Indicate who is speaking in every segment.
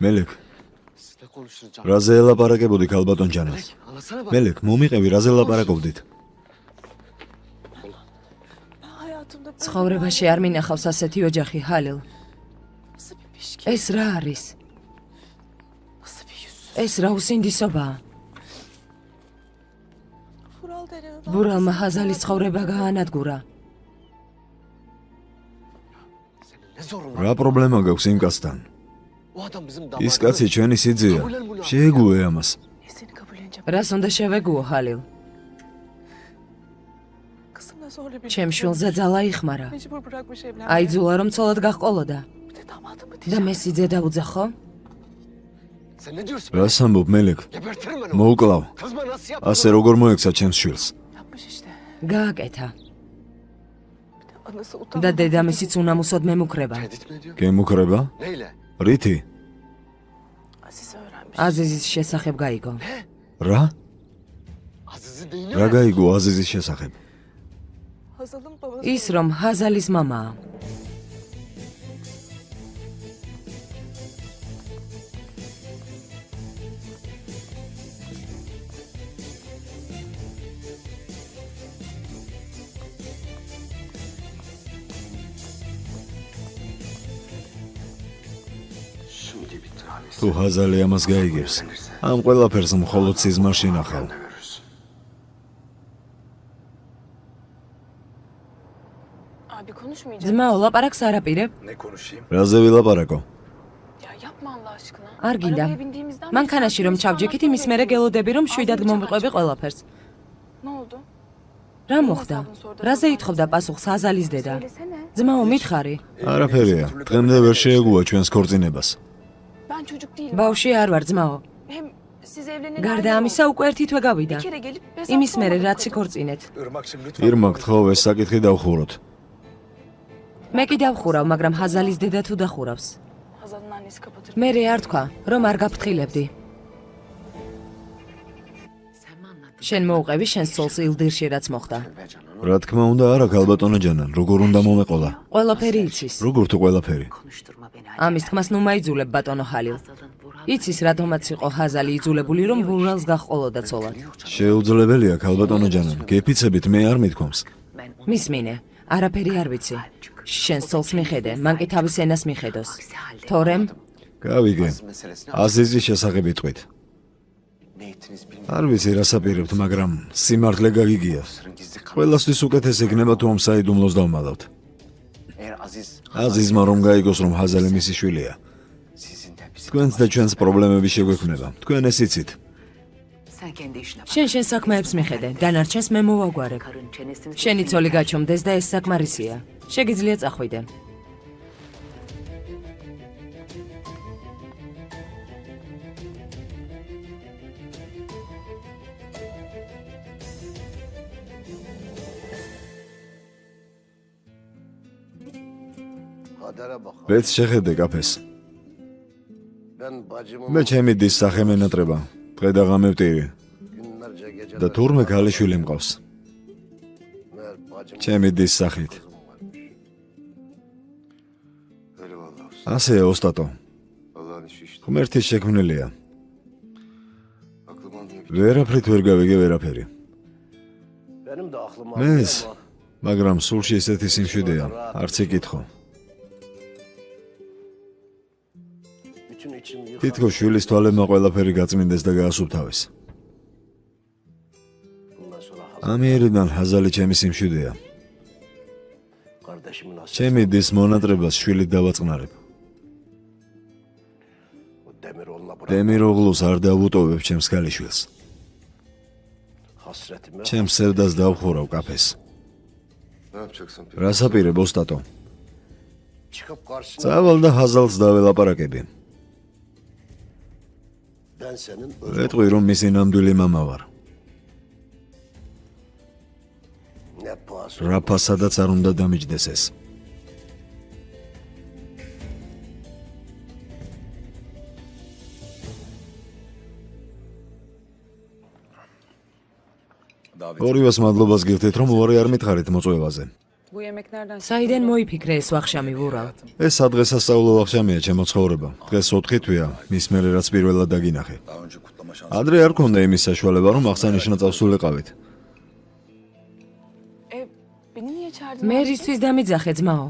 Speaker 1: მელეკ რაზე ელაპარაკებოდი ქალბატონ ჯანას მელეკ მომიყევი რაზე ლაპარაკობდით
Speaker 2: ცხოვრებაში არ მინახავს ასეთი ოჯახი ჰალილ ეს რა არის ეს რა უსინდისობაა ვურალმა ჰაზალის ცხოვრება გაანადგურა
Speaker 1: რა პრობლემა გაქვს იმ კაცთან ის კაცი ჩვენი სიძეა შეეგუე ამას
Speaker 2: რას უნდა შევეგუო ჰალილ ჩემ შვილზე ძალა იხმარა აიძულა რომ ცოლად გაჰყოლოდა და მე სიძე დაუძახო
Speaker 1: რას ამბობ მელეკ მოუკლავ ასე როგორ მოექცა ჩემს შვილს
Speaker 2: გააკეთა და დედამისიც უნამუსოდ მემუქრება
Speaker 1: გემუქრება რითი
Speaker 2: აზიზის შესახებ გაიგო
Speaker 1: რა რა გაიგო აზიზის შესახებ
Speaker 2: ის რომ ჰაზალის მამაა
Speaker 1: თუ ჰაზალი ამას გაიგებს ამ ყველაფერს მხოლოდ სიზმარ შინახავ
Speaker 2: ძმაო ლაპარაკს არაპირებ
Speaker 1: რაზე ვილაპარაკო
Speaker 2: არ გინდა მანქანაში რომ ჩავჯექით იმის მერე გელოდები რომ შვიდად მომიყვები ყველაფერს რა მოხდა რაზე ითხოვდა პასუხს ჰაზალის დედა ძმაო მითხარი
Speaker 1: არაფერია დღემდე ვერ შეეგუა ჩვენს ქორწინებას
Speaker 2: ბავშვი არ ვარ ძმაო გარდა ამისა უკვე ერთითვე გავიდა იმის მერე რაც იქორწინეთ
Speaker 1: ირმა გთხოვ ეს საკითხი დავხუროთ
Speaker 2: მე კი დავხურავ მაგრამ ჰაზალის დედა თუ დახურავს მე არ თქვა რომ არ გაფრთხილებდი შენ მოუყევი შენს ცოლს ილდირში რაც მოხდა
Speaker 1: რა თქმა უნდა არა ქალბატონო ჯანა როგორ უნდა მომეყოლა
Speaker 2: ყველაფერი იცის
Speaker 1: როგორ თუ ყველაფერი
Speaker 2: ამის თქმას ნუ მაიძულებ ბატონო ჰალილ იცის რატომაც იყო ჰაზალი იძულებული რომ ვურალს გაჰყოლოდა ცოლად
Speaker 1: შეუძლებელია ქალბატონო ჯანა გეფიცებით მე არ მithქვამს
Speaker 2: მისმინე არაფერი არ ვიცი შენს ცოლს მიხედე მან კი თავის ენას მიხედოს თორემ
Speaker 1: გავიგე აზიზის შესახებ იტყვით არ ვიცი რას აპირებთ მაგრამ სიმართლე გაგიგია ყველასთვის უკეთეს იქნება თუ ამ საიდუმლოს დავმალავთ აზიზმა რომ გაიგოს რომ ჰაზალი მისი შვილია თქვენს და ჩვენს პრობლემები შეგვექმნება თქვენ ეს იცით
Speaker 2: შენ საქმეებს მიხედე დანარჩენს მე მოვაგვარებ შენი ცოლი გაჩომდეს და ეს საკმარისია შეგიძლია წახვიდე
Speaker 1: ვეც შეხედე კაფეს მე ჩემი დის სახე მენატრება დღე და ღამე ვტირი და თურმე ქალიშვილი მყავს ჩემი დის სახით ასეა ოსტატო ღმერთის შექმნილია ვერაფრით ვერ გავიგე ვერაფერი მეს მაგრამ სულში ესეთი სიმშვიდეა არც იკითხო თითქოს შვილის თვალებმა ყველაფერი გაწმინდეს და გაასუფთავეს ამიერიდან ჰაზალი ჩემი სიმშვიდეა ჩემი დის მონატრებას შვილით დავაწყნარებ დემიროღლუს არ დავუტოვებ ჩემს ქალიშვილს ჩემს სევდას დავხურავ კაფეს რას აპირებ ოსტატო წავალ და ჰაზალს დაველაპარაკები ვეტყვი რომ მისი ნამდვილი მამა ვარ რა ფასადაც არ უნდა დამიჯდეს ეს ორივეს მადლობას გიხდით რომ უარი არ მითხარით მოწვევაზე
Speaker 2: საიდან მოიფიქრე ეს ვახშამი ვურავ?
Speaker 1: ეს სადღესასწაულო ვახშამია ჩემო ცხოვრება. დღეს 4 თვეა, მის მერე რაც პირველად დაგინახე. ადრე არ ქონდა იმის საშუალება, რომ აღსანიშნავ წავსულიყავით.
Speaker 2: მე რისთვის დამიძახე ძმაო?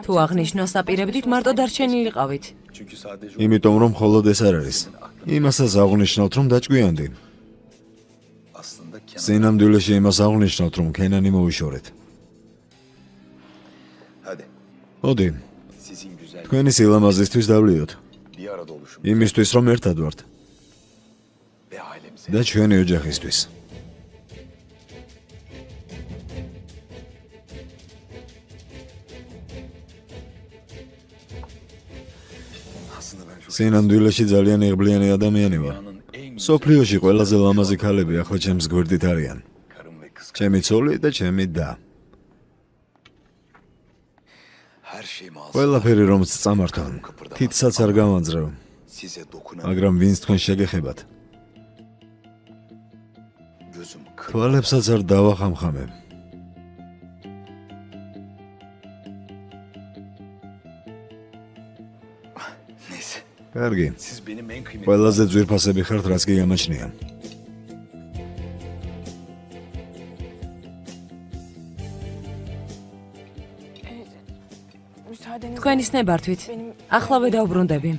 Speaker 2: თუ აღნიშნავს აპირებდით მარტო დარჩენილიყავით.
Speaker 1: იმიტომ რომ მხოლოდ ეს არ არის. იმასაც აღნიშნავთ რომ დაჭკვიანდი. სინამდვილეში იმას აღნიშნავთ რომ ქენანი მოვიშორეთ. მოდი, თქვენი სილამაზისთვის დავლიოთ. იმისთვის რომ ერთად ვართ. და ჩვენი ოჯახისთვის. სინამდვილეში ძალიან იღბლიანი ადამიანი ვარ. სოფლიოში ყველაზე ლამაზი ქალები ახლა ჩემს გვერდით არიან. ჩემი ცოლი და ჩემი და. ყველაფერი რომც წამართვან, თითსაც არ გამანძრევ. მაგრამ ვინც თქვენ შეგეხებათ. თვალებსაც არ დავახამხამებ. კარგი. ყველაზე ძვირფასები ხართ, რაც კი გამაჩნია.
Speaker 2: თქვენის ნებართვით. ახლავე დავბრუნდები.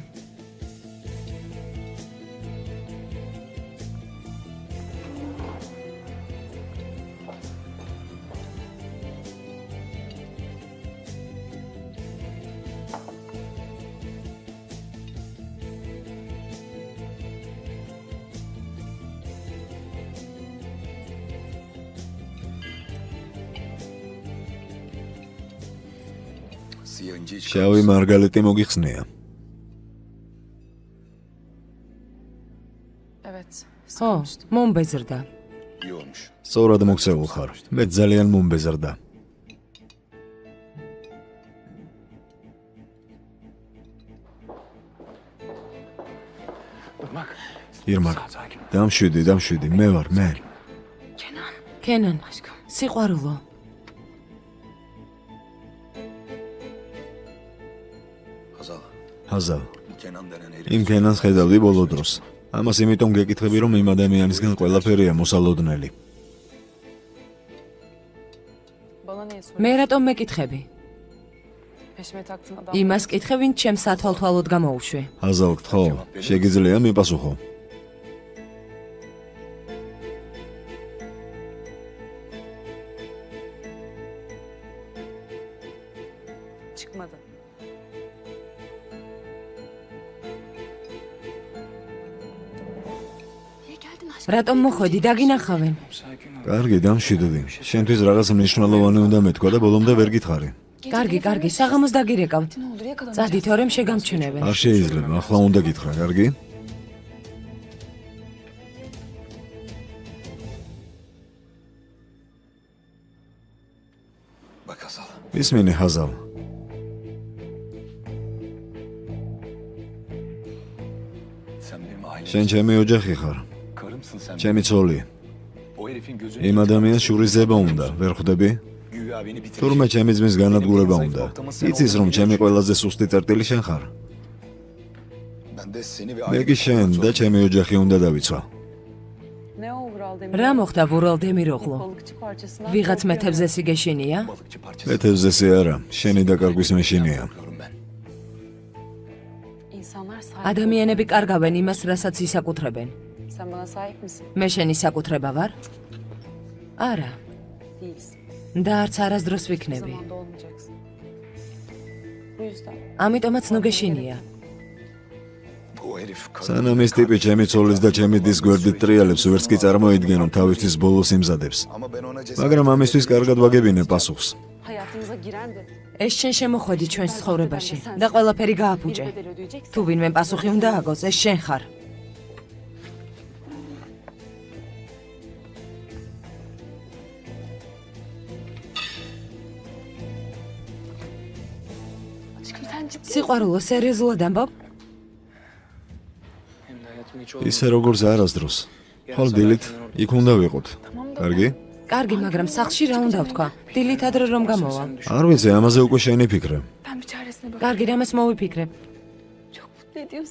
Speaker 1: შავი მარგალიტი მოგიხსნია.
Speaker 2: ხო, მომბეზრდა.
Speaker 1: სწორად მოქცეულ ხარ. მე ძალიან მომბეზრდა. ირმაკ, დამშვიდი, მე ვარ, მე.
Speaker 2: კენან, სიყვარულო.
Speaker 1: ჰაზალ. იმ კენანს ხედავდი ბოლო დროს. ამას იმიტომ გეკითხები, რომ იმ ადამიანისგან ყველაფერია მოსალოდნელი.
Speaker 2: მე რატომ მეკითხები? იმას კითხე, ვინც ჩემს სათვალთვალოდ გამოუშვე.
Speaker 1: ჰაზალ, გთხოვ, შეგიძლია მიპასუხო.
Speaker 2: რატომ მოხვედი, დაგინახავენ?
Speaker 1: კარგი, დამშვიდდი. შენთვის რაღაც მნიშვნელოვანი უნდა მეთქვა და ბოლომდე ვერ გითხარი.
Speaker 2: კარგი, საღამოს დაგირეკავ. წადი, თორემ შეგამჩნევენ.
Speaker 1: არ შეიძლება, ახლა უნდა გითხრა, კარგი? ისმინე, ჰაზალ. შენ ჩემი ოჯახი ხარ. ჩემი ცოლი. იმ ადამიანს შურის ზება უნდა, ვერ ხვდები? თურმე ჩემი ძმის განადგურება უნდა. იცის რომ ჩემი ყველაზე სუსტი წერტილი შენ ხარ. მე კი შენ და ჩემი ოჯახი უნდა დავიცვა.
Speaker 2: რა მოხდა ვურალ დემიროღლო? ვიღაც მეთევზეს იგეშინია?
Speaker 1: მეთევზესი არა, შენი დაკარგვის მეშინია.
Speaker 2: ადამიანები კარგავენ იმას, რასაც ისაკუთრებენ. მე შენი საკუთრება ვარ? არა. და არც არასდროს ვიქნები. ამიტომაც ნუ გეშინია.
Speaker 1: სანამ ეს ტიპი ჩემი ცოლის და ჩემი დის გვერდით ტრიალებს, ვერც კი წარმოიდგენ, რომ თავისთვის ბოლოს იმზადებს. მაგრამ ამისთვის კარგად ვაგებინე პასუხს.
Speaker 2: ეს შენ შემოხვედი ჩვენს ცხოვრებაში და ყველაფერი გააფუჭე. თუ ვინმე პასუხი უნდა აგოს, ეს შენ ხარ. სიყვარულო, სერიოზულად ამბობ?
Speaker 1: ისე როგორც არასდროს. ხოლ დილით იქ უნდა ვიყოთ. კარგი?
Speaker 2: კარგი, მაგრამ სახლში რა უნდა ვთქვა? დილით ადრე რომ გამოვა.
Speaker 1: არ ვიცი, ამაზე უკვე შენი ფიქრე.
Speaker 2: კარგი, რამეს მოვიფიქრებ.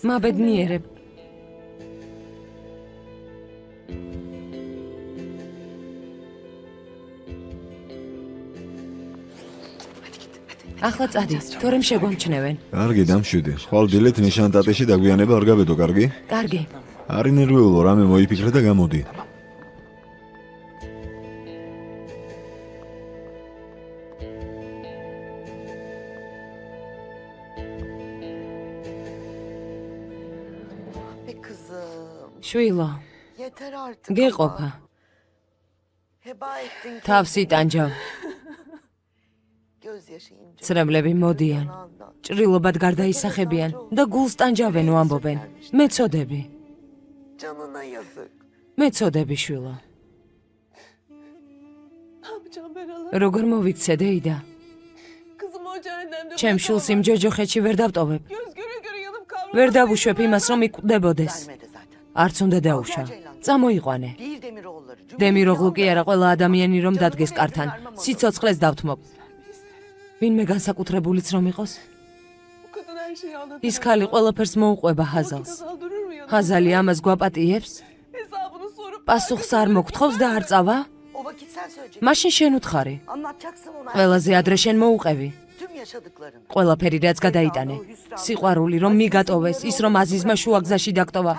Speaker 2: მაბედნიერებ. ახლა წადი, თორემ შეგვამჩნევენ.
Speaker 1: კარგი, დამშვიდი. ხვალ დილით ნიშანტატეში დაგვიანება არ გაბედო, კარგი?
Speaker 2: კარგი.
Speaker 1: არ ინერვიულო, რამე მოიფიქრე და გამოდი. შვილო, გეყოფა. თავს იტანჯავ. ცრემლები მოდიან, ჭრილობად გარდაისახებიან და გულს ტანჯავენ ვამბობენ. მეწოდები. მეწოდები, შვილო. როგორ მოვიქცე, დეიდა? ჩემ შვილს იმ ჯოჯოხეთში ვერ დავტოვებ. ვერ დავუშვებ იმას, რომ იკვდებოდეს. არც უნდა დაუშვა. წამოიყვანე. დემიროღლუ კი არა, ყველა ადამიანი რომ დადგეს კართან, სიცოცხლეს დავთმობ. ვინმე განსაკუთრებულიც რომ იყოს? ის ქალი ყველაფერს მოუყვება ჰაზალს. ჰაზალი ამას გვაპატიებს? პასუხს არ მოგთხოვს და არ წავა? მაშინ შენ უთხარი. ყველაზე ადრე შენ მოუყევი. ყველაფერი რაც გადაიტანე. სიყვარული რომ მიგატოვეს, ის რომ აზიზმა შუაგზაში დაგტოვა.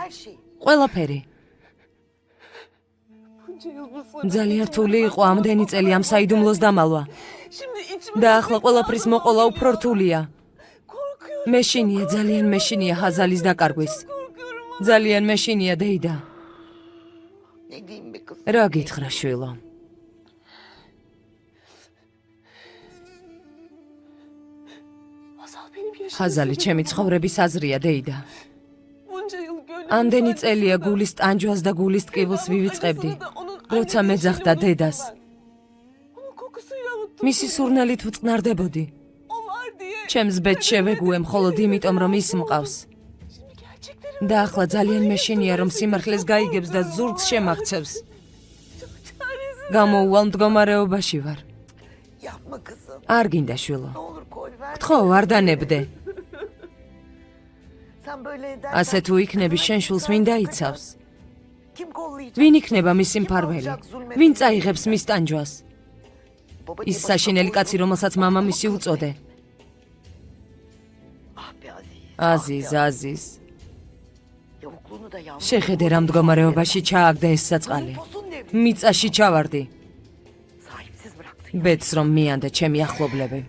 Speaker 1: ყველაფერი. ძალიან რთული იყო ამდენი წელი ამ საიდუმლოს დამალვა. და ახლა ყველაფრის მოყოლა უფრო რთულია. მეშინია, ძალიან მეშინია ჰაზალის დაკარგვის. ძალიან მეშინია, დეიდა. რა გითხრა, შვილო? ჰაზალი ჩემი ცხოვრების აზრია, დეიდა. ამდენი წელია გულის ტანჯვას და გულის ტკივილს ვივიწყებდი, როცა მეძახდა დედას. მისი სურნელით ვწყნარდებოდი. ჩემს ბედს შევეგუე მხოლოდ იმიტომ, რომ ის მყავს. და ახლა ძალიან მეშინია, რომ სიმართლეს გაიგებს და ზურგს შემაღწევს. გამოვვალ მდგომარეობაში ვარ. არ გინდა, შვილო. გთხოვ, არ დანებდე. ასე თუ იქნები, შენ შვილს ვინ დაიცავს? ვინ იქნება მისი მფარველი? ვინ წაიღებს მის ტანჯვას? ის საშინელი კაცი, რომელსაც მამამისი უწოდე. აზიზ, აზიზ. შეხედე რა მდგომარეობაში ჩააგდა ეს საწყალი. მიწაში ჩავარდი. ბედს რომ მიანდა ჩემი ახლობლები.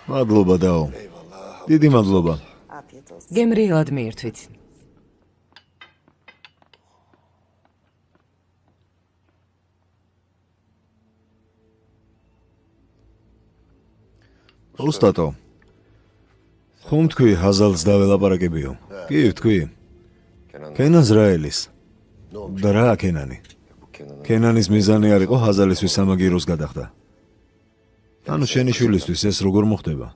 Speaker 1: მადლობა დაო. დიდი მადლობა.
Speaker 2: გემრიელად მიირთვით.
Speaker 1: ოსტატო. ხომ თქვი ჰაზალს დაველაპარაკებიო? კი, თქვი. კენანს რაელის. და რა კენანი? კენანის მიზანი არ იყო ჰაზალისთვის სამაგიეროს გადახდა. ანუ შენი შვილისთვის ეს როგორ მოხდება?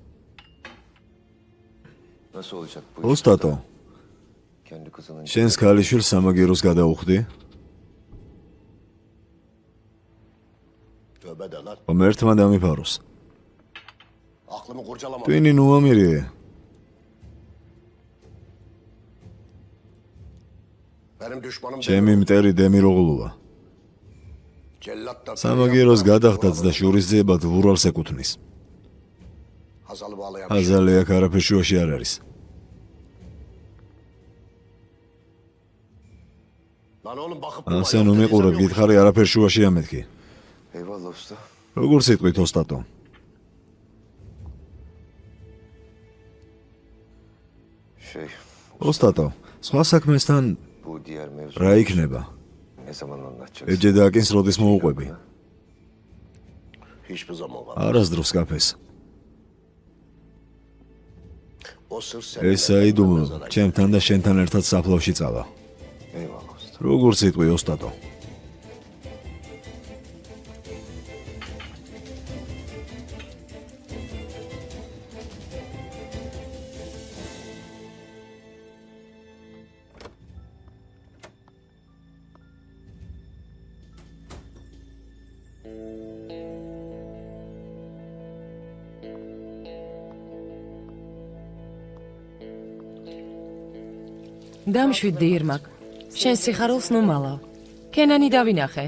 Speaker 1: ოსტატო. შენს ქალიშვილს სამაგიეროს გადაუხდი? ღმერთმა დამიფაროს. ტვინი ნუამირიე. ჩემი მტერი დემიროღლუა. სამაგიეროს გადახდაც და შურისძიებად ვურვალს ეკუთვნის. ჰაზალი აქ არაფერ შუაში არ არის. ასე ნუ მიყურებ, გითხარი არაფერ შუაშია მეთქი. როგორ სიტყვით, ოსტატო? ოსტატო, სხვა საქმესთან რა იქნება? ეჯედაკინს როდის მოუყვები? არასდროს კაფეს. ეს საიდუმლო ჩემთან და შენთან ერთად საფლავში წავა. როგორ სიტყვი, ოსტატო?
Speaker 2: დამშვიდდი ირმაკ. შენ სიხარულს ნუ მალავ. კენანი დავინახე.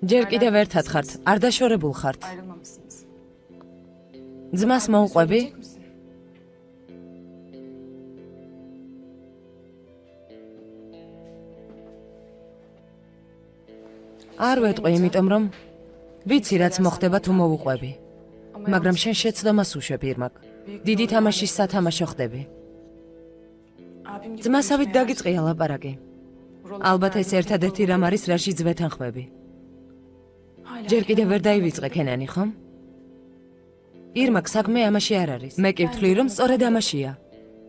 Speaker 2: ჯერ კიდევ ერთად ხართ, არ დაშორებულ ხართ. ძმას მოუყვები? არ ვეტყვი, იმიტომ რომ ვიცი რაც მოხდება თუ მოუყვები. მაგრამ შენ შეცდომას უშვებ ირმაკ. დიდი თამაშის სათამაშო ხდები. ძმასავით დაგიწყია ლაპარაკი. ალბათ ეს ერთადერთი რამ არის, რაშიც ვეთანხმები. ჯერ კიდევ ვერ დაივიწყე კენანი, ხომ? ირმაკ, საქმე ამაში არ არის. მე კი ვთვლი, რომ სწორედ ამაშია.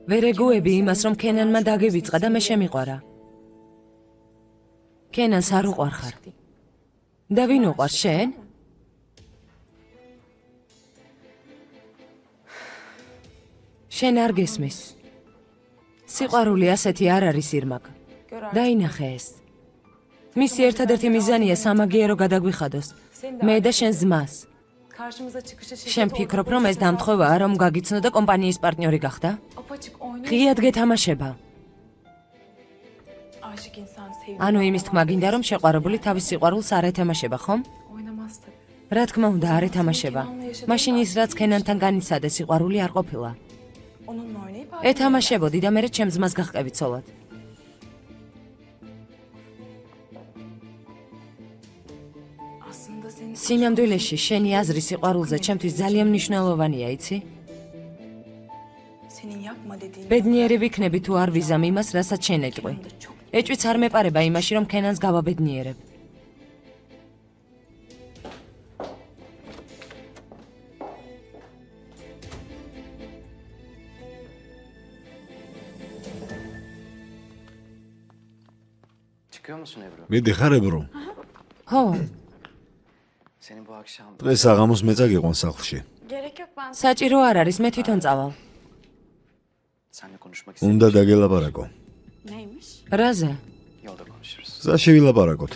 Speaker 2: ვერ ეგუები იმას, რომ კენანმა დაგივიწყა და მე შემიყვარა. კენანს არ უყვარ ხარ. და ვინ უყვარ, შენ? შენ არ გესმის. სიყვარული ასეთი არ არის ირმაკ. დაინახე ეს. მისი ერთადერთი მიზანია სამაგიერო გადაგვიხადოს. მე და შენ ძმას. შენ ფიქრობ, რომ ეს დამთხოვაა, რომ გაგიცნო და კომპანიის პარტნიორი გახდა? ღიად გეთამაშება. ანუ იმის თქმა გინდა, რომ შეყვარებული თავის სიყვარულს არ ეთამაშება, ხომ? რა თქმა უნდა, არ ეთამაშება. მაშინ ის რაც კენანთან განიცადა, სიყვარული არ ყოფილა. ეთამაშებოდი და მერე ჩემს ძმას გაჰყევი ცოლად. სინამდვილეში შენი აზრი სიყვარულზე ჩემთვის ძალიან მნიშვნელოვანია, იცი? ბედნიერი ვიქნები თუ არ ვიზამ იმას, რასაც შენ ეტყვი. ეჭვიც არ მეპარება იმაში, რომ კენანს გავაბედნიერებ.
Speaker 1: მიდი ხარ ებრო.
Speaker 2: ხო,
Speaker 1: დღეს აღამოს მეწა გიყვან სახლში.
Speaker 2: საჭირო არ არის, მე თვითონ წავალ.
Speaker 1: უნდა დაგელაპარაკო.
Speaker 2: რაზე?
Speaker 1: გზაში ვილაპარაკოთ.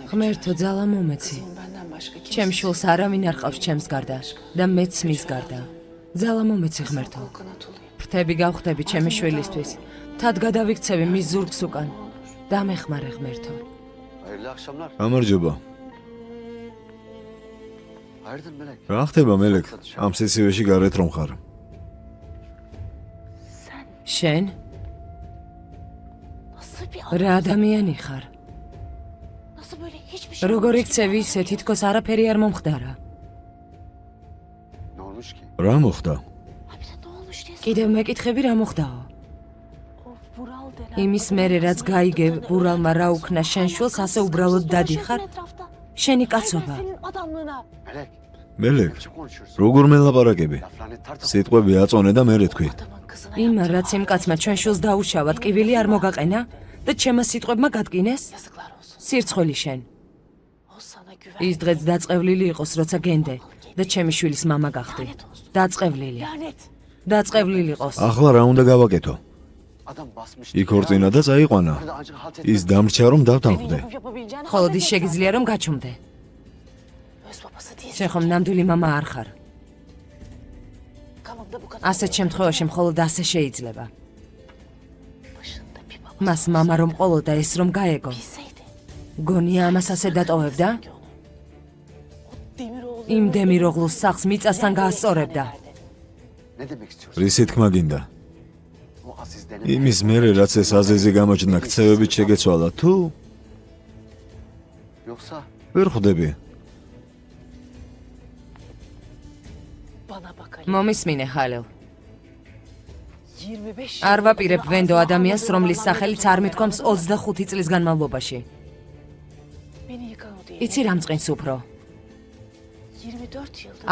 Speaker 1: ღმერთო, ძალა მომეცი. ჩემ შულს არავინ არ ყავს ჩემს გარდა და მეც მის გარდა. ძალა მომეცი ღმერთო. ფრთები გავხდები ჩემი შვილისთვის. თად გადავიქცევი მის ზურგს უკან. დამეხმარე ღმერთო. გამარჯობა. რა ხდება მელეკ? ამ სიცივეში გარეთ რომ ხარ?
Speaker 2: შენ? რა ადამიანი ხარ? როგორ იქცევი ისე, თითქოს არაფერი არ მომხდარა.
Speaker 1: რა მოხდა?
Speaker 2: კიდევ მეკითხები რა მოხდაო? იმის მერე რაც გაიგებ, ბურალმა რა უქნა შენ შვილს, ასე უბრალოდ დადიხარ? შენი კაცობა.
Speaker 1: მელეკ, როგორ მელაპარაკები? სიტყვები აწონე და მერე თქვი.
Speaker 2: იმა რაც იმ კაცმა ჩვენ შვილს დაუშავა, ტკივილი არ მოგაყენა და ჩემმა სიტყვებმა გადკინეს? სირცხვილი შენ. ის დღეც დაწყევლილი იყოს, როცა გენდე და ჩემი შვილის მამა გახდი. დაწყევლილი. დაწყევლილი იყოს.
Speaker 1: ახლა რა უნდა გავაკეთო? იქორწინა და წაიყვანა. ის დამრჩა რომ დავთანხმდე.
Speaker 2: ხოლო ის შეგიძლია რომ გაჩუმდე. შენ ხომ ნამდვილი მამა არ ხარ. ასეთ შემთხვევაში მხოლოდ ასე შეიძლება. მას მამა რომ ყოლოდა ეს რომ გაეგო. გონია ამას ასე დატოვებდა? იმ დემიროღლუს სახლს მიწასთან გაასწორებდა.
Speaker 1: რისი თქმა გინდა? იმის მერე რაც ეს აზეზი გამოჩნდა ქცევებით შეგეცვალა თუ ვერ ხვდები
Speaker 2: მომისმინე ხალილ არ ვაპირებ ვენდო ადამიანს რომლის სახელიც არ მithქვამს 25 წლის განმავლობაში იცი რა მწყინს უფრო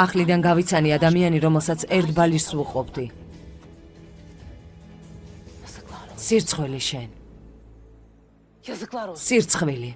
Speaker 2: ახლიდან გავიცანი ადამიანი რომელსაც ერთ ბალიშს ვუყობდი სირცხვილი შენ სირცხვილი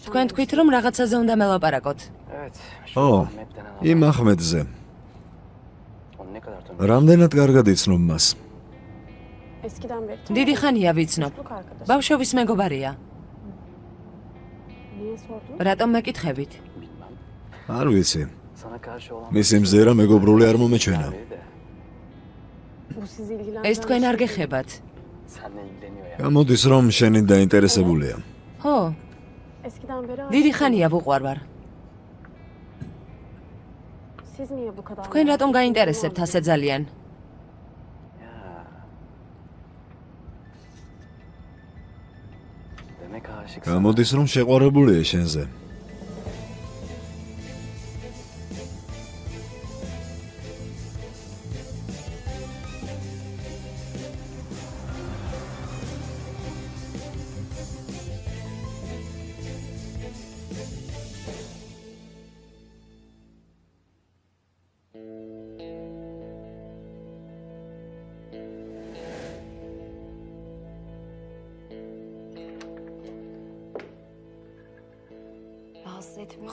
Speaker 2: თქვენ თქვით რომ რაღაცაზე უნდა მელაპარაკოთ
Speaker 1: იმ ახმედზე რამდენად კარგად იცნობ მას
Speaker 2: დიდი ხანია ვიცნობ ბავშვობის მეგობარია რატომ მეკითხებით
Speaker 1: არ ვიცი მისი მზერა მეგობრული არ მომეჩვენა
Speaker 2: ეს თქვენ არ გეხებათ
Speaker 1: გამოდის რომ შენი დაინტერესებულია
Speaker 2: ხო დიდი ხანია ვუყვარვარ თქვენ რატომ გაინტერესებთ ასე ძალიან
Speaker 1: გამოდის რომ შეყვარებულია შენზე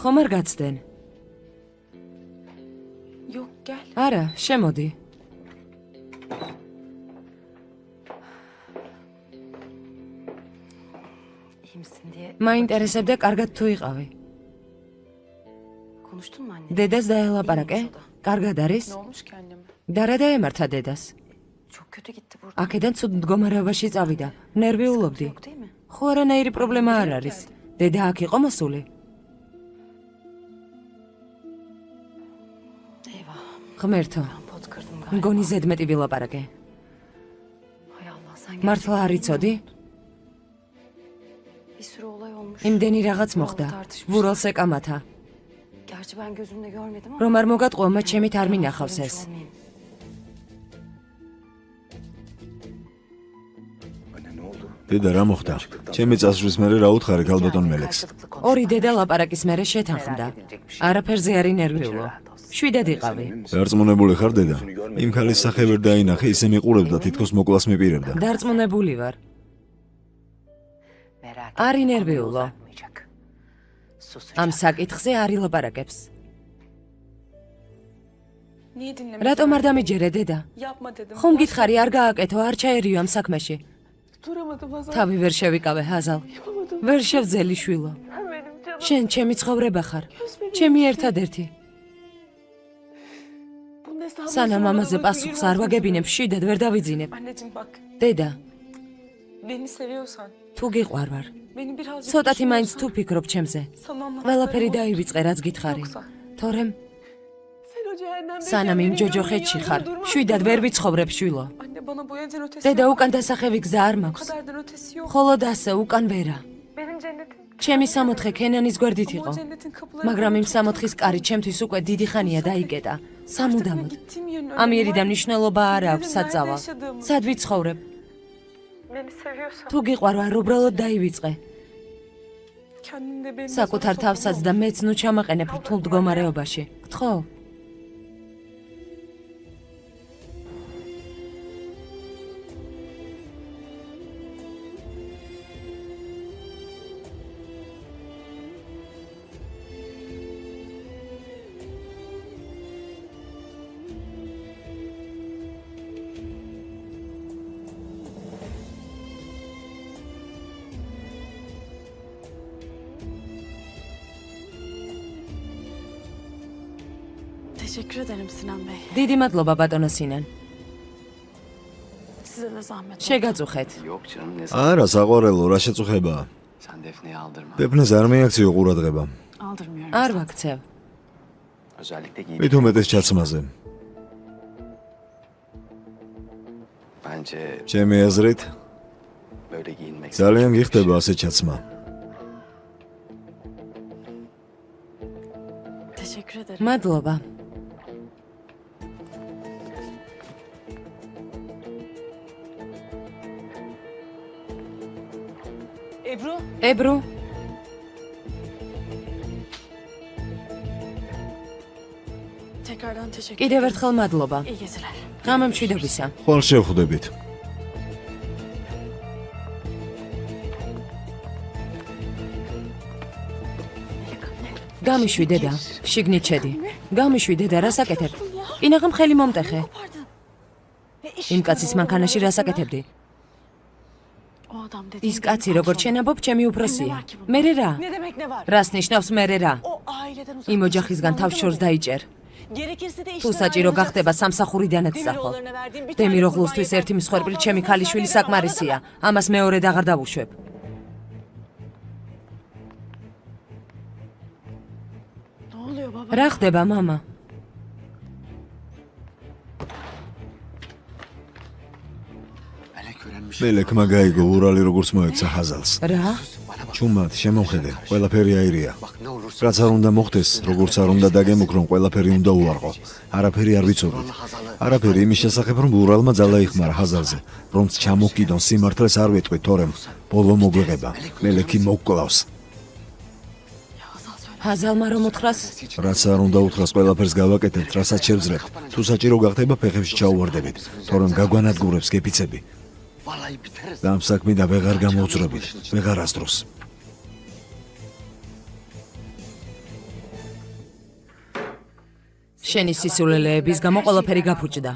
Speaker 1: ხომ არ გაცდენ? არა, შემოდი. მაინტერესებდა კარგად თუ იყავი. დედას დაელაპარაკე? კარგად არის? და რა დაემართა დედას? აქედან ცუდ მდგომარეობაში წავიდა. ნერვიულობდი. ხო არანაირი პრობლემა არ არის. დედა აქ იყო მოსული? ღმერთო, მგონი ზედმეტი ვილაპარაკე. მართლა არ იცოდი? იმდენი რაღაც მოხდა, ვურალს ეკამათა. რომ არ მოგატყუა, მათ ჩემით არ მინახავს ეს. დედა რა მოხდა? ჩემი წასვლის მერე რა უთხარი ქალბატონ მელექს?
Speaker 2: ორი დედა ლაპარაკის მერე შეთანხმდა. არაფერზე არ ინერვიულო. შვიდად იყავი.
Speaker 1: დარწმუნებული ხარ დედა? იმ ქალის სახე ვერ დაინახე, ისე მიყურებდა, თითქოს მოკლას მიპირებდა.
Speaker 2: დარწმუნებული ვარ. არ ინერვიულო. ამ საკითხზე არ ილაპარაკებს. რატომ არ დამიჯერე დედა? ხომ გითხარი არ გააკეთო, არ ჩაერიო ამ საქმეში? თავი ვერ შევიკავე, ჰაზალ. ვერ შევძელი შვილო. შენ ჩემი ცხოვრება ხარ. ჩემი ერთადერთი. სანამ ამაზე პასუხს არ ვაგებინებ, შვიდად ვერ დავიძინებ. დედა, თუ გიყვარ ვარ, ცოტათი მაინც თუ ფიქრობ ჩემზე. ყველაფერი დაივიწყე, რაც გითხარი. თორემ სანამ იმ ჯოჯოხეთში ხარ, შვიდად ვერ ვიცხოვრებ შვილო. დედა, უკან დასახევი გზა არ მაქვს. მხოლოდ ასე, უკან ვერა. ჩემი სამოთხე ქენანის გვერდით იყო, მაგრამ იმ სამოთხის კარი ჩემთვის უკვე დიდი ხანია დაიკეტა. სამუდამოდ. ამიერიდან მნიშვნელობა არ აქვს საწავალ. სად ვიცხოვრებ? თუ გიყვარ ვარ, უბრალოდ დაივიწყე. საკუთარ თავსაც და მეც ნუ ჩამაყენებ რთულ მდგომარეობაში. გთხოვ?
Speaker 3: Teşekkür ederim Sinan Bey.
Speaker 2: დიდი მადლობა ბატონო სინან.
Speaker 3: Size de zahmet oldu.
Speaker 2: შეგაწუხეთ.
Speaker 4: Yok canım ne
Speaker 1: არა საყვარელო რა შეწუხებაა
Speaker 4: sen Defne'yi aldırma.
Speaker 1: დეფნეს არ მიაქციო ყურადღება
Speaker 3: Aldırmıyorum.
Speaker 2: არ ვაქცევ.
Speaker 4: Özellikle giyin.
Speaker 1: მით უმეტეს ჩაცმაზე
Speaker 4: Bence
Speaker 1: ჩემი აზრით
Speaker 4: böyle giyinmek.
Speaker 1: ძალიან გიხდება ასე ჩაცმა
Speaker 3: Teşekkür ederim.
Speaker 2: მადლობა. ებრუ,
Speaker 3: Tekrardan teşekkür
Speaker 2: კიდევ
Speaker 3: ederim.
Speaker 2: ერთხელ მადლობა.
Speaker 3: İyi geceler.
Speaker 2: გამემშვიდობისა.
Speaker 1: ხვალ შევხვდებით
Speaker 2: გამიშვი დედა, შიგნით შედი. გამიშვი დედა, რას აკეთებ? კინაღამ ხელი მომტეხე.
Speaker 3: Pardon.
Speaker 2: იმ კაცის მანქანაში რას აკეთებდი?
Speaker 3: O adam dediğin
Speaker 2: ის კაცი როგორც შენაბობ, ჩემი უფროსია. მე რა?
Speaker 3: Ne demek ne var?
Speaker 2: რას ნიშნავს მე რა?
Speaker 3: O aileden uzak.
Speaker 2: იმ ოჯახისგან თავს შორს დაიჭერ.
Speaker 3: Gerekirse de
Speaker 2: თუ საჭირო გახდება სამსახურიდანაც წახვალ. დემიროღლუსთვის ერთი მსხვერპლი ჩემი ქალიშვილი საკმარისია. ამას მეორედ აღარ დავუშვებ.
Speaker 3: Ne oluyor baba?
Speaker 2: რა ხდება, მამა?
Speaker 4: Melek öğrenmiş.
Speaker 1: მელეკმა გაიგო ურალი როგორც მოექცა ხაზალს
Speaker 2: რა?
Speaker 1: ჩუმად შემომხედე ყველაფერი აირია
Speaker 4: Bak ne olursa
Speaker 1: რაც არ უნდა მოხდეს როგორც არ უნდა დაგემუქრონ ყველაფერი უნდა უარყო არაფერი არ ვიცოდით არაფერი იმის შესახებ რომ ურალმა ძალა იხმარა ხაზალზე რომც ჩამოკიდონ სიმართლეს არ ვეტყვი თორემ ბოლო მოგვეღება მელეკი მოგკლავს
Speaker 2: ჰაზალმა რომ უთხრას?
Speaker 1: რაც არ უნდა უთხრას ყველაფერს გავაკეთებთ რასაც შევძლებთ თუ საჭირო გახდება ფეხებში ჩაუვარდებით თორემ გაგვანადგურებს გეფიცები
Speaker 4: vallahi biteriz.
Speaker 1: და ამ საქმიდან ვეღარ გამოვძრებით ვეღარასდროს
Speaker 2: შენი სისულელეების გამო ყველაფერი გაფუჭდა.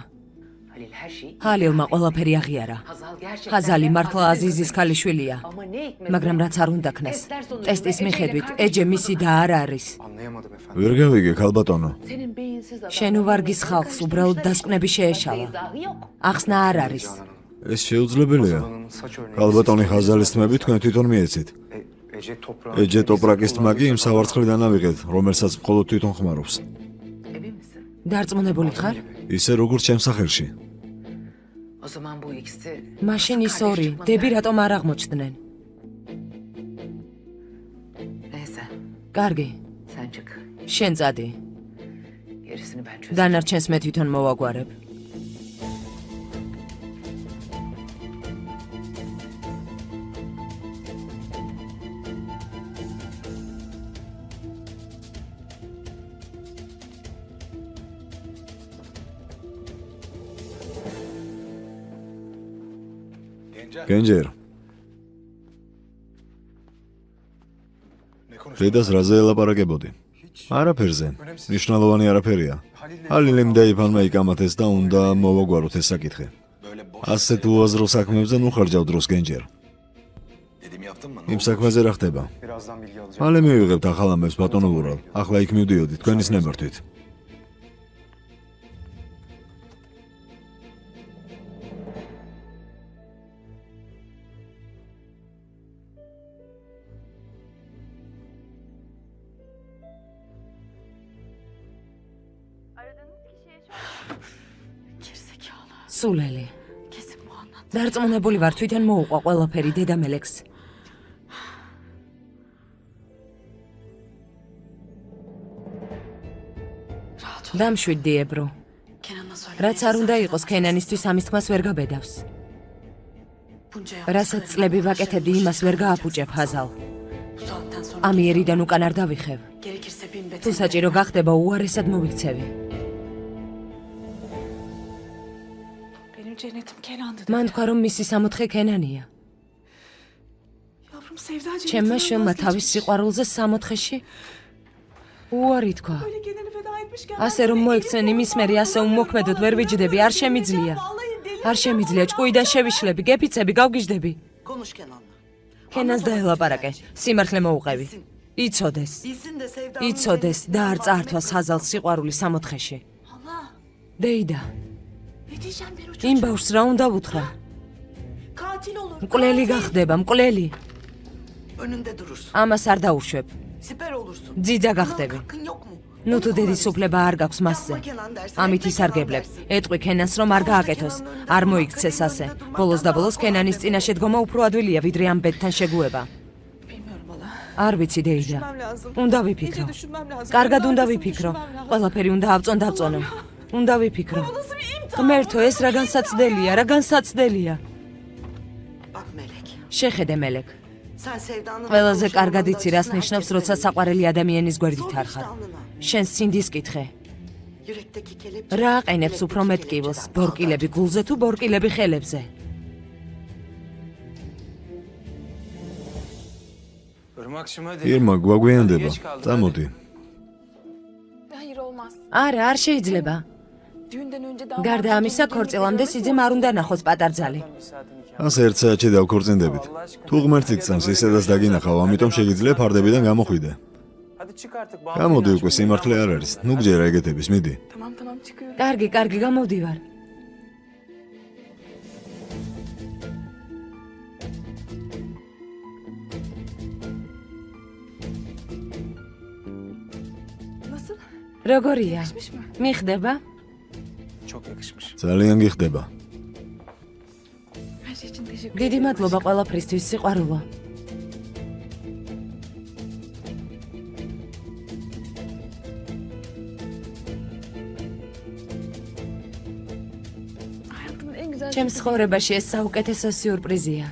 Speaker 5: Halil her şey
Speaker 2: ჰალილმა ყველაფერი აღიარა.
Speaker 5: Hazal gerçekten
Speaker 2: ჰაზალი მართლა აზიზის ქალიშვილია.
Speaker 5: ama ne hikmet
Speaker 2: მაგრამ რაც არ უნდა ქნას. ტესტის მიხედვით ეჯე მისი და არ არის.
Speaker 4: Anlayamadım efendim.
Speaker 1: ვერ გავიგე ქალბატონო
Speaker 5: senin beyinsiz adam.
Speaker 2: შენ უვარგის ხალხს უბრალოდ დასკვნები შეეშალა.
Speaker 5: izahı yok.
Speaker 2: ახსნა არ არის.
Speaker 1: ეს შეუძლებელია ქალბატონი ხაზალის თმები თქვენ თვითონ მიეცით ეჯე ტოპრაკის თმაგი იმ სავარცხლიდან ავიღეთ რომელსაც მხოლოდ თვითონ ხმარობს
Speaker 5: Emin misin?
Speaker 2: დარწმუნებული ხარ?
Speaker 1: ისე როგორც ჩემს სახელში
Speaker 5: O zaman bu ikisi
Speaker 2: მაშინ ის ორი დები რატომ არ აღმოჩნდნენ?
Speaker 5: neyse
Speaker 2: კარგი,
Speaker 5: sen çık.
Speaker 2: შენ წადი.
Speaker 5: Gerisini ben çözeceğim.
Speaker 2: დანარჩენს მე თვითონ მოვაგვარებ.
Speaker 1: გენჯერ დედას რაზე ელაპარაკებოდი? არაფერზე მნიშვნელოვანი არაფერია ჰალილემ დაიფანმა იკამათეს და უნდა მოვაგვაროთ ეს საკითხი ასეთ უაზრო საქმებზე ნუ ხარჯავ დროს გენჯერ
Speaker 4: Dedim yaptın mı?
Speaker 1: იმ საქმეზე რა ხდება? მალე მივიღებთ ახალ ამბებს ბატონო ურალ ახლა იქ მივდიოდი თქვენის ნებართვით
Speaker 3: Gerizekalı.
Speaker 2: სულელი.
Speaker 3: Kesin bu anlattı.
Speaker 2: დარწმუნებული ვარ თვითონ მოუყვა ყველაფერი დედა მელექს.
Speaker 3: Rahat ol.
Speaker 2: დამშვიდდი ებრუ.
Speaker 3: Kenan'a söyle.
Speaker 2: რაც არ უნდა იყოს ქენანისთვის ამის თქმას ვერ გაბედავს.
Speaker 3: Bunca
Speaker 2: რასაც წლები ვაკეთებდი იმას ვერ გააფუჭებ ჰაზალ.
Speaker 3: Bu saatten sonra
Speaker 2: ამიერიდან უკან არ დავიხევ.
Speaker 3: gerekirse bin
Speaker 2: თუ
Speaker 3: beter.
Speaker 2: საჭირო გახდება უარესად მოვიქცევი.
Speaker 3: Benim cennetim Kenan'dı.
Speaker 2: მან თქვა რომ მისი სამოთხე ქენანია.
Speaker 3: Yavrum Sevda cennetinden
Speaker 2: ჩემმა შვილმა
Speaker 3: vazgeçmiş.
Speaker 2: თავის სიყვარულზე სამოთხეში უარი თქვა.
Speaker 3: Böyle kendini feda etmişken.
Speaker 2: ასე რომ მოიქცენ იმის მერე ასე უმოქმედოდ ვერ ვიჯდები, არ შემიძლია. არ შემიძლია ჭკუიდან შევიშლები, გეფიცები, გავგიჟდები.
Speaker 6: Konuş Kenan'la.
Speaker 2: ქენას დაელაპარაკე, სიმართლე მოუყევი. იცოდეს.
Speaker 6: Bilsin de Sevda'nın
Speaker 2: იცოდეს და არ წაართვას ჰაზალს სიყვარული სამოთხეში. Deyda.
Speaker 3: Ne diyeceğim ben o çocuğa?
Speaker 2: იმ ბავშვს რა უნდა ვუთხრა?
Speaker 3: Katil olur.
Speaker 2: მკვლელი გახდება, მკვლელი.
Speaker 3: Önünde durursun.
Speaker 2: ამას არ დაუშვებ.
Speaker 3: Siper olursun.
Speaker 2: ძიძა
Speaker 3: Buna
Speaker 2: გახდები.
Speaker 3: hakkın yok mu?
Speaker 2: ნუ თუ
Speaker 3: Onu
Speaker 2: დედის
Speaker 3: kullanırsın.
Speaker 2: უფლება არ გაქვს მასზე.
Speaker 3: Yapma Kenan dersin.
Speaker 2: ამით
Speaker 3: etme
Speaker 2: ის
Speaker 3: Kenan
Speaker 2: არგებლებ.
Speaker 3: dersin.
Speaker 2: ეტყვი ქენანს რომ არ გააკეთოს. არ მოიქცეს ასე. ბოლოს და ბოლოს ქენანის წინაშე დგომა უფრო ადვილია ვიდრე ამ ბედთან შეგუება.
Speaker 3: Bilmiyorum hala.
Speaker 2: არ ვიცი deyდა.
Speaker 3: Düşünmem lazım.
Speaker 2: უნდა
Speaker 3: İyice
Speaker 2: ვიფიქრო.
Speaker 3: düşünmem lazım.
Speaker 2: კარგად
Speaker 3: Bunun
Speaker 2: უნდა
Speaker 3: arkasını
Speaker 2: ვიფიქრო.
Speaker 3: düşünmem lazım.
Speaker 2: ყველაფერი უნდა ავწონ-დავწონო. უნდა ვიფიქრო.
Speaker 3: Bu nasıl bir imtihan?
Speaker 2: ღმერთო, ეს რა განსაცდელია, რა განსაცდელია.
Speaker 3: Bak Melek.
Speaker 2: შეხედე მელეკ.
Speaker 3: Sen sevdanın...
Speaker 2: ყველაზე კარგად იცი რას ნიშნავს, როცა საყვარელი ადამიანის გვერდით არხარ. შენ სინდის კითხე.
Speaker 3: Yürekteki kelepçe...
Speaker 2: რა აყენებს უფრო მეტ კიბოს, ბორკილები გულზე თუ ბორკილები ხელებზე?
Speaker 1: ირმა გვაგვიანდება. წამოდი.
Speaker 6: Hayır olmaz.
Speaker 2: არა, არ შეიძლება.
Speaker 6: Düğünden önce
Speaker 2: გარდა ამისა, ქორწილამდე სიძემ არ უნდა ნახოს პატარძალი.
Speaker 1: ასე ერთ საათში დავქორწინდებით. თუ ღმერთი გწამს, ისედაც დაგინახავ, ამიტომ შეგიძლია ფარდებიდან გამოხვიდე. გამოდი უკვე, სიმართლე არ არის. ნუ გჯერა ეგეთების, მიდი.
Speaker 6: Tamam tamam çıkıyorum.
Speaker 2: კარგი, კარგი, გამოვდივარ.
Speaker 6: Nasıl?
Speaker 2: როგორია?
Speaker 6: Yakışmış mı?
Speaker 2: მიხდება?
Speaker 1: ძალიან გიხდება.
Speaker 6: Her şey için teşekkür
Speaker 2: დიდი მადლობა ყველაფრისთვის, სიყვარულო.
Speaker 6: Hayatımın en güzel
Speaker 2: ჩემს ცხოვრებაში ეს საუკეთესო სიურპრიზია.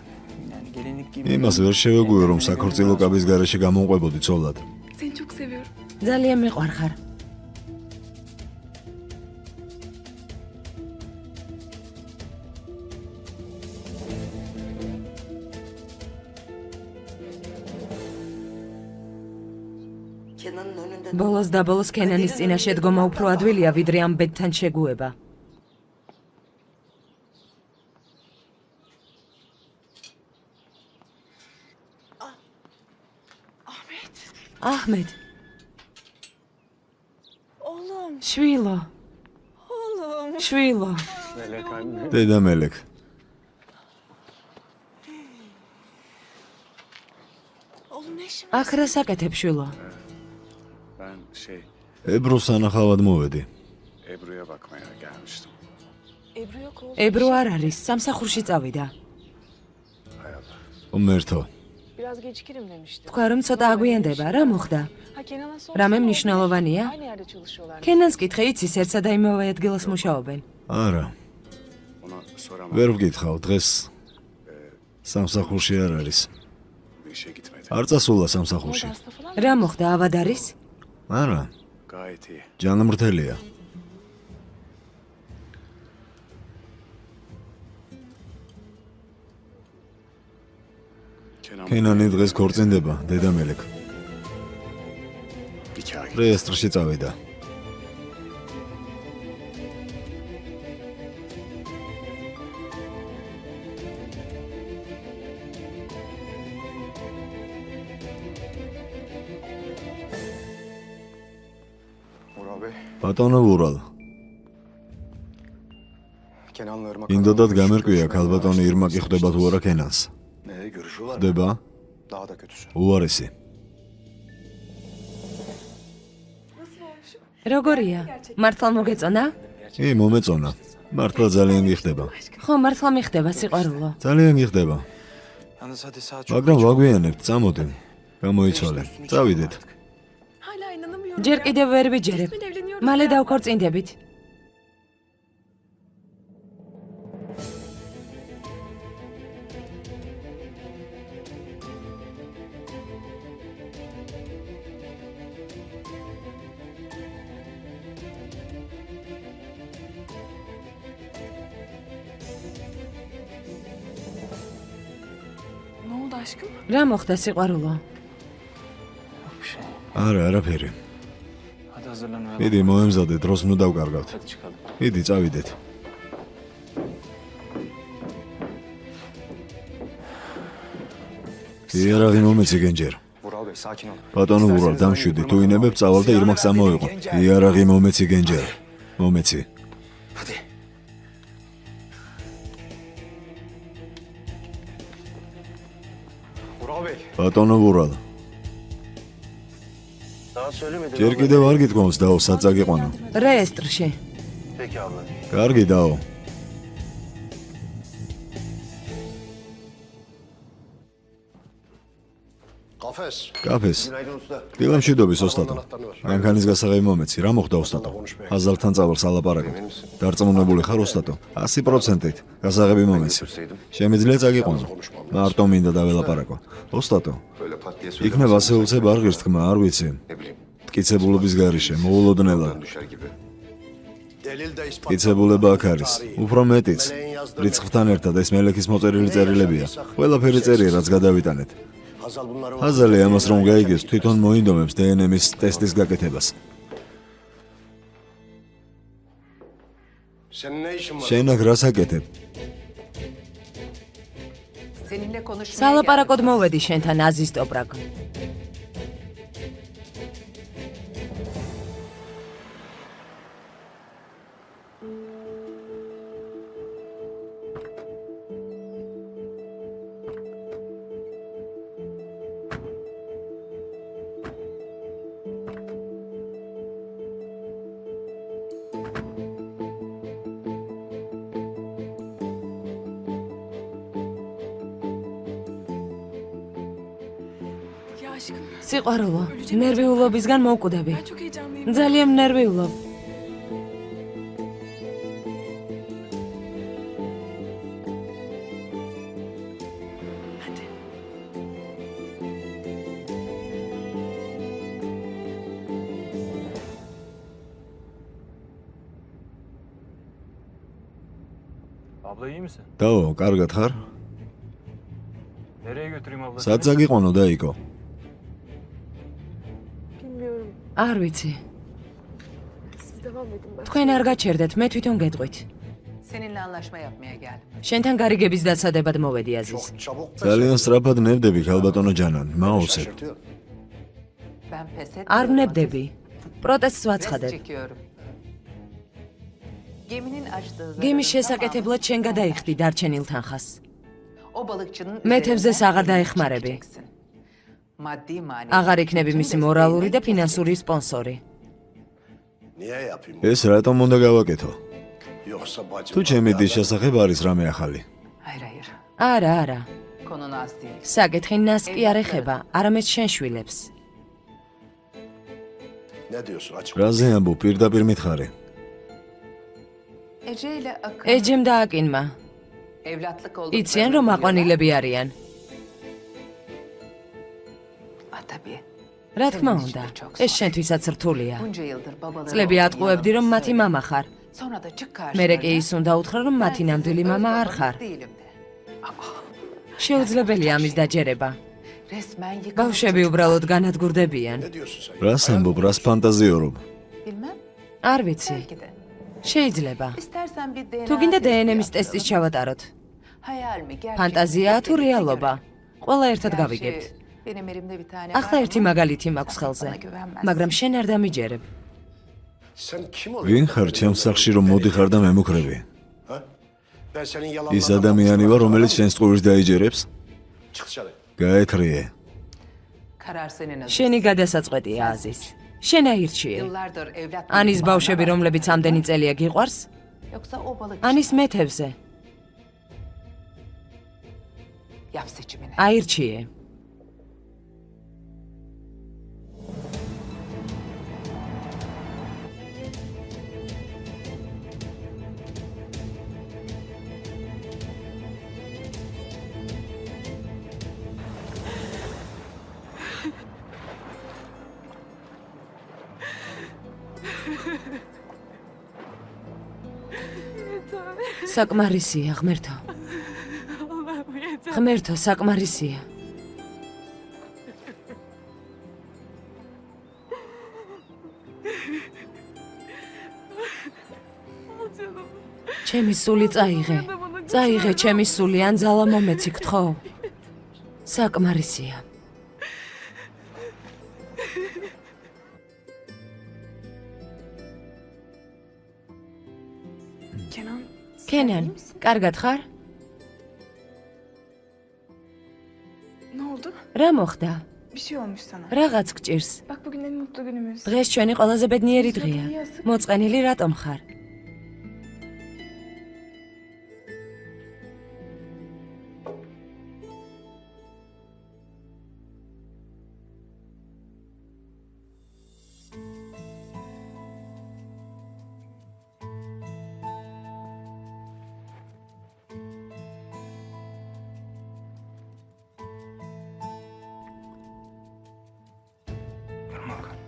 Speaker 1: იმას ვერ შევეგუე, რომ საქორწილო კაბის გარეშე გამოვყვებოდი ცოლად.
Speaker 6: Seni çok seviyorum.
Speaker 2: ძალიან მიყვარხარ.
Speaker 3: Kenan'ın önünde...
Speaker 2: ბოლოს და ბოლოს ქენანის წინაშე დგომა უფრო ადვილია ვიდრე ამ ბედთან შეგუება.
Speaker 3: Ahmet.
Speaker 2: აჰმედ,
Speaker 3: Oğlum.
Speaker 2: შვილო,
Speaker 3: Oğlum.
Speaker 2: შვილო.
Speaker 1: დედა მელეკ.
Speaker 3: Oğlum ne işin?
Speaker 2: აქ რა საკეთებ, შვილო?
Speaker 7: Ben
Speaker 1: ებროს ანახავად მოვედი.
Speaker 7: Ebru'ya bakmaya gelmiştim.
Speaker 3: Ebru yok oğlum.
Speaker 2: ebro არ არის, სამსახურში წავიდა.
Speaker 7: Hay Allah.
Speaker 1: ღმერთო,
Speaker 6: Biraz gecikirim demiştim.
Speaker 2: თქვა რომ ცოტა აგვიანდება, რა მოხდა?
Speaker 6: Ha Kenan'a sor.
Speaker 2: რამე მნიშვნელოვანია?
Speaker 6: Aynı yerde çalışıyorlar.
Speaker 2: ქენანს კითხე, იცის ერთსა და იმავე ადგილას მუშაობენ.
Speaker 1: არა,
Speaker 7: Ona soramam.
Speaker 1: ვერ ვგითხავ, დღეს სამსახურში არ არის.
Speaker 7: Bir işe gitmedi.
Speaker 1: არ წასულა
Speaker 6: Orada
Speaker 1: სამსახურში.
Speaker 6: hasta falan mı?
Speaker 2: რა მოხდა, ავად არის?
Speaker 1: არა,
Speaker 7: Gayet iyi.
Speaker 1: ჯანმრთელია. ქენანი დღეს ქორწინდება, დედა მელეკ.
Speaker 7: Hikaye.
Speaker 1: რეესტრში წავიდა.
Speaker 4: Ural Bey,
Speaker 1: ბატონო ურალ,
Speaker 4: Kenan'la Irmak
Speaker 1: ინდოდად გამერკვია ქალბატონი ირმა კი ხვდება თუ არა ქენანს.
Speaker 4: Ne görüşüyorlar mı?
Speaker 1: ხვდება?
Speaker 4: Daha da kötüsü.
Speaker 1: უარესი.
Speaker 2: როგორია? მართლა მოგეწონა?
Speaker 1: ი, მომეწონა. მართლა ძალიან გიხდება.
Speaker 2: ხო, მართლა მიხდება, სიყვარულო.
Speaker 1: ძალიან გიხდება.
Speaker 7: Yalnız hadi saat çok.
Speaker 1: მაგრამ ვაგვიანებთ, წამოდი. გამოიცვალე. წავიდეთ.
Speaker 6: Hala inanamıyorum.
Speaker 2: ჯერ
Speaker 6: ya.
Speaker 2: კიდევ ვერ ვიჯერებ.
Speaker 6: Resmen evleniyoruz
Speaker 2: მალე
Speaker 6: ya.
Speaker 2: დავქორწინდებით.
Speaker 6: Ne oldu aşkım?
Speaker 2: რა მოხდა, სიყვარულო?
Speaker 1: არა, არაფერი.
Speaker 7: Hadi hazırlanalım.
Speaker 1: მიდი, მოემზადე, დროს ნუ დავკარგავთ.
Speaker 7: Hadi çıkalım.
Speaker 1: მიდი, წავიდეთ. იარაღი მომეცი გენჯერ.
Speaker 4: Ural Bey sakin ol.
Speaker 1: ბატონო ურალ, დამშვიდი, თუ ინებებ წავალ და ირმაკს წამოიღო. იარაღი მომეცი გენჯერ. მომეცი.
Speaker 4: Hadi. Vural Bey.
Speaker 1: ბატონო ვურალ,
Speaker 4: Daha söylemedin.
Speaker 1: ჯერ კიდევ არ გითხოვს დაო სად წაგიყვანო.
Speaker 2: რეესტრში.
Speaker 4: Peki abla.
Speaker 1: კარგი დაო.
Speaker 4: Kafes.
Speaker 1: კაფეს.
Speaker 4: Günaydın usta.
Speaker 1: დილამშვიდობის ოსტატო.
Speaker 4: Anahtarını var.
Speaker 1: მანქანის გასაღები მომეცი, რა მოხდა ოსტატო? აზალთან წავალ სალაპარაკო. დარწმუნებული ხარ ოსტატო? 100%-ით. გასაღები მომეცი. შემიძლია წაგიყვანო. მარტო მინდა დაველაპარაკო. ოსტატო,
Speaker 4: Böyle pat diye
Speaker 1: იქნებ ასე უცებ არ ღირს თქმა, არ ვიცი.
Speaker 4: Ne bileyim.
Speaker 1: მტკიცებულობის gariše, მოულოდნელად.
Speaker 4: Düşer gibi.
Speaker 1: მტკიცებულება აქ არის. უფრო მეტიც. რიცხვთან ერთად ეს მელექის მოწერილი წერილებია. ყველაფერი წერია, რაც გადავიტანეთ.
Speaker 4: Hazal bunları var.
Speaker 1: აზალი ამას რომ გაიგებს, თვითონ მოინდომებს დნმ-ის ტესტის გაკეთებას.
Speaker 4: Senin ne işin var?
Speaker 1: შენ აქ რას აკეთებ?
Speaker 5: Seninle konuşmaya
Speaker 2: სალაპარაკოდ მოვედი შენთან აზის ტოპრაკ.
Speaker 6: Ya aşkım
Speaker 2: სიყვარულო, ნერვიულობისგან მოვკვდები.
Speaker 6: ben çok heyecanlıyım.
Speaker 2: ძალიან ნერვიულობ.
Speaker 6: Hadi.
Speaker 7: Abla iyi misin?
Speaker 1: დაო, კარგად ხარ?
Speaker 7: Nereye götüreyim abla?
Speaker 1: სად წაგიყვანო დაიკო?
Speaker 6: Bilmiyorum.
Speaker 2: არ vicი.
Speaker 6: Siz devam edin ben.
Speaker 2: თქვენ არ გაჩერდეთ, მე თვითონ გეტყვით.
Speaker 5: Seninle anlaşma yapmaya geldim.
Speaker 2: შენთან გარიგების დაცადებად მოვედი აზის.
Speaker 4: Çok çabuk pes
Speaker 1: ძალიან სწრაფად ნებდები ხალბატონო ჯანან, მაოსებ.
Speaker 4: şaşırtıyor.
Speaker 5: Ben pes etmiyorum.
Speaker 2: არ ვნებდები. პროტესტს
Speaker 5: Rest
Speaker 2: ვაცხადებ.
Speaker 5: çekiyorum. Geminin açtığı
Speaker 2: გემის
Speaker 5: zararın
Speaker 2: შესაკეთებლად შენ გადაიხდი დარჩენილ თანხას.
Speaker 5: o balıkçının
Speaker 2: მეთევზეს
Speaker 5: üzerinden
Speaker 2: აღარ დაეხმარები.
Speaker 5: çekeceksin. Maddi manevi.
Speaker 2: აღარ იქნები მისი მორალური და ფინანსური სპონსორი.
Speaker 4: Niye yapayım?
Speaker 1: ეს რატომ უნდა გავაკეთო?
Speaker 4: Yoksa bacım.
Speaker 1: თუ ჩემი დის შესახებ არის რამე ახალი?
Speaker 5: Hayır hayır.
Speaker 2: არა, არა.
Speaker 5: Konu az değil.
Speaker 2: საკითხი ნას კი არ ეხება, არამედ შენ შვილებს.
Speaker 4: Ne diyorsun? Açık.
Speaker 1: რაზე ამბობ, პირდაპირ მითხარი.
Speaker 5: Ece ile Akın
Speaker 2: ეჯემ და აკინმა.
Speaker 5: evlatlık
Speaker 2: იციან რომ აყვანილები არიან.
Speaker 5: Tabii.
Speaker 2: რა თქმა უნდა, ეს შენთვისაც რთულია.
Speaker 5: Bunca yıldır babaları
Speaker 2: წლები
Speaker 5: olsun
Speaker 2: ატყუებდი რომ
Speaker 5: yalanını
Speaker 2: მათი
Speaker 5: söyle.
Speaker 2: მამა ხარ.
Speaker 5: Sonra da çık
Speaker 2: მერე კი
Speaker 5: karşılarına.
Speaker 2: ის უნდა უთხრა რომ მათი
Speaker 5: Ben
Speaker 2: ნამდვილი
Speaker 5: sizin
Speaker 2: მამა
Speaker 5: öz
Speaker 2: არ ხარ.
Speaker 5: babanız değilim de.
Speaker 2: შეუძლებელია ამის დაჯერება.
Speaker 5: Resmen yıkılmış
Speaker 2: ბავშვები უბრალოდ განადგურდებიან.
Speaker 4: Ne diyorsun sen?
Speaker 1: რას ამბობ, რას ფანტაზიორობ?
Speaker 5: Bilmem.
Speaker 2: არ ვიცი.
Speaker 5: Belki de.
Speaker 2: შეიძლება.
Speaker 5: İstersen bir DNA
Speaker 2: თუ გინდა
Speaker 5: testi
Speaker 2: დნმ-ის ტესტის
Speaker 5: yaptıralım.
Speaker 2: ჩავატაროთ.
Speaker 5: Hayal mi? Gerçek mi?
Speaker 2: ფანტაზიაა თუ
Speaker 5: Hepimize
Speaker 2: რეალობა?
Speaker 5: göre.
Speaker 2: ყველა ერთად
Speaker 5: Gerçi
Speaker 2: გავიგებთ.
Speaker 5: benim elimde bir tane
Speaker 2: ახლა
Speaker 5: var
Speaker 2: ერთი
Speaker 5: ama
Speaker 2: მაგალითი მაქვს
Speaker 5: sen
Speaker 2: ხელზე.
Speaker 5: bana güvenmezsin.
Speaker 2: მაგრამ შენ არ დამიჯერებ.
Speaker 4: Sen kim
Speaker 1: ვინ
Speaker 4: oluyorsun?
Speaker 1: ხარ ჩემს სახში რომ მოდიხარ და მემუქრები?
Speaker 4: Ha? Ben senin
Speaker 1: ის
Speaker 4: yalanlarına
Speaker 1: ადამიანი ვარ, რომელიც შენს წყურს დაიჯერებს?
Speaker 4: Çık dışarı.
Speaker 1: გაეთრიე.
Speaker 5: Karar senin Aziz.
Speaker 2: შენი გადასაწყვეტია აზის. შენ აირჩიე.
Speaker 5: Yıllardır evlat
Speaker 2: ანის
Speaker 5: bildiğin
Speaker 2: ბავშვები,
Speaker 5: bana
Speaker 2: რომლებიც
Speaker 5: bak.
Speaker 2: ამდენი წელია გიყვარს?
Speaker 5: Yoksa o balık
Speaker 2: ანის მეთევზე.
Speaker 5: yap seçimini.
Speaker 2: აირჩიე. საკმარისია, ღმერთო.
Speaker 6: Allah'ım yeter.
Speaker 2: ღმერთო, საკმარისია.
Speaker 6: Al canım.
Speaker 2: ჩემი სული წაიღე. წაიღე ჩემი სული, ან ძალა მომეცი, გთხოვ. საკმარისია. Kenan, კარგად ხარ?
Speaker 3: Ne oldu?
Speaker 2: რა მოხდა?
Speaker 3: Bir şey olmuş sana.
Speaker 2: Რაღაც გჭირს.
Speaker 3: Bak bugün en mutlu günümüz.
Speaker 2: დღეს ჩვენი ყველაზე ბედნიერი დღეა. მოწყენილი რატომ ხარ?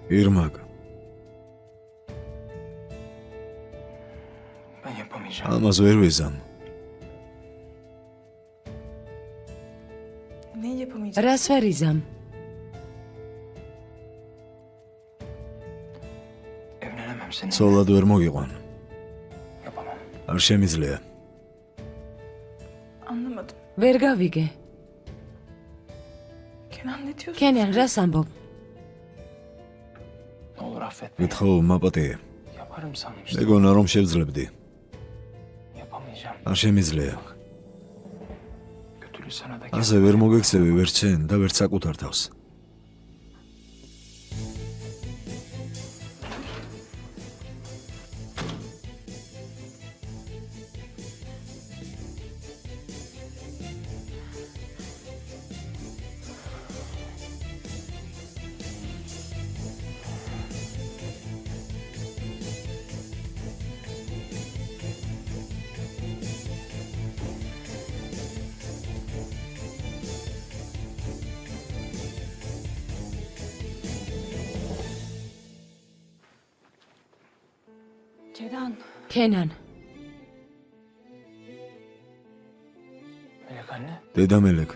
Speaker 1: Irmak,
Speaker 7: Ben yapamayacağım.
Speaker 1: amaz ვერ ვიზამ.
Speaker 3: Neyi yapamayacağım?
Speaker 2: რას ვერ იზამ?
Speaker 7: Evlenemem seninle.
Speaker 1: ცოლად ვერ მოგიყვან.
Speaker 7: Yapamam.
Speaker 1: არ შემიძლია.
Speaker 3: Anlamadım.
Speaker 2: ვერ გავიგე.
Speaker 3: Kenan ne diyorsun?
Speaker 2: Kenan, რას ამბობ?
Speaker 7: Ne olur affet beni.
Speaker 1: გითხოვ, მაპატიე.
Speaker 7: Yaparım sanmıştım.
Speaker 1: მეგონა რომ შევძლებდი.
Speaker 7: Yapamayacağım.
Speaker 1: არ შემიძლია.
Speaker 7: Kötülüğü sana da
Speaker 1: ასე ვერ მოგექცევი ვერც შენ და ვერც საკუთარ თავს.
Speaker 3: Kenan.
Speaker 2: Kenan,
Speaker 7: Melek anne.
Speaker 1: დედა მელეკ,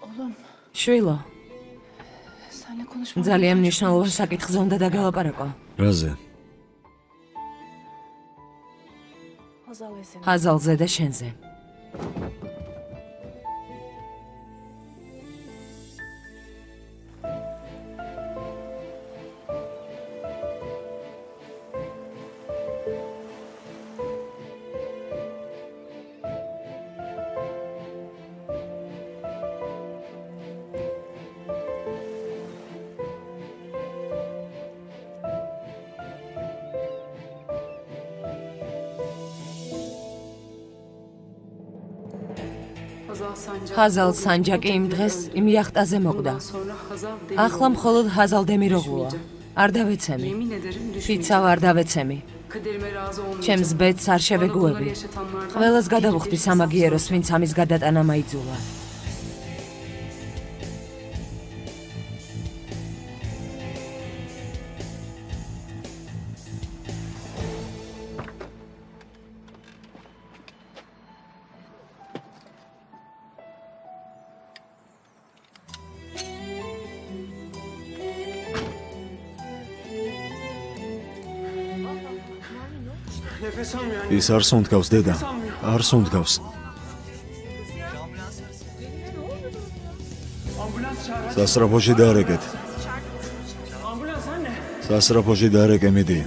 Speaker 3: Oğlum
Speaker 2: შვილო,
Speaker 3: seninle konuşmam.
Speaker 2: ძალიან მნიშვნელოვან საკითხზე უნდა დაგელაპარაკო.
Speaker 1: რაზე?
Speaker 3: Hazal ve senin.
Speaker 2: Hazalზე და შენზე. Hazal Sanjaki იმ დღეს იმ იახტაზე მოკვდა. ახლა მხოლოდ Hazal Demiroğluა. არ დავეცემი. ფიცავ არ დავეცემი. ჩემს ბედს არ შევეგუები. ყველას გადავუხდი სამაგიეროს, ვინც ამის გადატანა მაიძულა.
Speaker 7: Nefes almıyor anne.
Speaker 1: ის არ სუნთქავს დედა. არ სუნთქავს.
Speaker 7: Ambulans çağır.
Speaker 1: სასრაფოში დაარეკეთ.
Speaker 7: Ambulans anne.
Speaker 1: სასრაფოში დაარეკე მიდი.